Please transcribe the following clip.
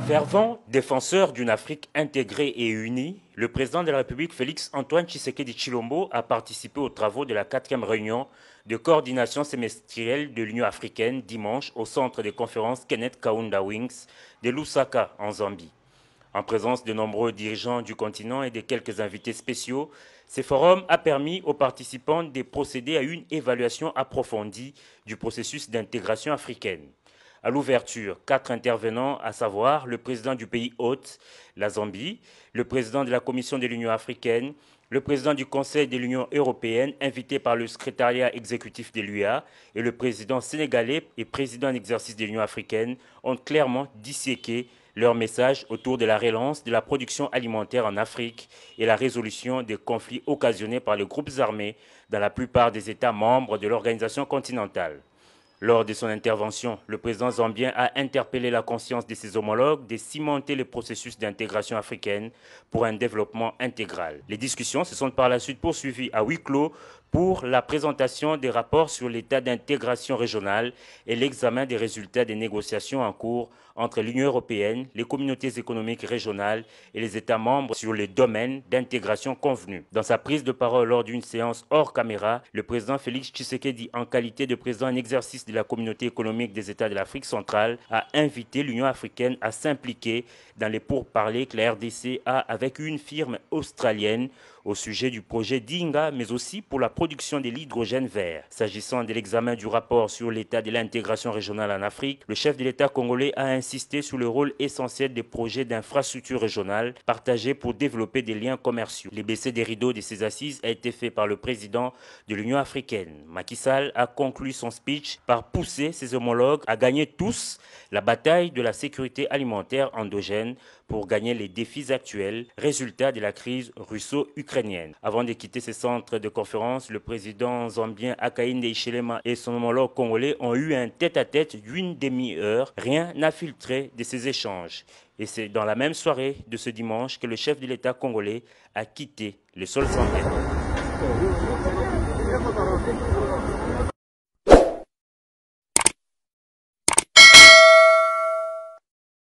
Fervent défenseur d'une Afrique intégrée et unie, le président de la République Félix-Antoine Tshisekedi Tshilombo a participé aux travaux de la 4e réunion de coordination semestrielle de l'Union africaine dimanche au centre de conférences Kenneth Kaunda Wings de Lusaka en Zambie. En présence de nombreux dirigeants du continent et de quelques invités spéciaux, ce forum a permis aux participants de procéder à une évaluation approfondie du processus d'intégration africaine. À l'ouverture, 4 intervenants, à savoir le président du pays hôte, la Zambie, le président de la Commission de l'Union africaine, le président du Conseil de l'Union européenne, invité par le secrétariat exécutif de l'UA, et le président sénégalais et président en exercice de l'Union africaine, ont clairement disséqué leur message autour de la relance de la production alimentaire en Afrique et la résolution des conflits occasionnés par les groupes armés dans la plupart des États membres de l'organisation continentale. Lors de son intervention, le président zambien a interpellé la conscience de ses homologues de cimenter le processus d'intégration africaine pour un développement intégral. Les discussions se sont par la suite poursuivies à huis clos pour la présentation des rapports sur l'état d'intégration régionale et l'examen des résultats des négociations en cours entre l'Union européenne, les communautés économiques régionales et les États membres sur les domaines d'intégration convenus. Dans sa prise de parole lors d'une séance hors caméra, le président Félix Tshisekedi, en qualité de président en exercice de la communauté économique des États de l'Afrique centrale, a invité l'Union africaine à s'impliquer dans les pourparlers que la RDC a avec une firme australienne au sujet du projet Dinga, mais aussi pour la production de l'hydrogène vert. S'agissant de l'examen du rapport sur l'état de l'intégration régionale en Afrique, le chef de l'État congolais a insisté sur le rôle essentiel des projets d'infrastructure régionale partagés pour développer des liens commerciaux. Le baisser des rideaux de ces assises a été fait par le président de l'Union africaine. Macky Sall a conclu son speech par pousser ses homologues à gagner tous la bataille de la sécurité alimentaire endogène pour gagner les défis actuels, résultat de la crise russo-ukrainienne. Avant de quitter ce centre de conférence, le président zambien Hakainde Hichilema et son homologue congolais ont eu un tête-à-tête d'une demi-heure. Rien n'a filtré de ces échanges. Et c'est dans la même soirée de ce dimanche que le chef de l'État congolais a quitté le sol zambien.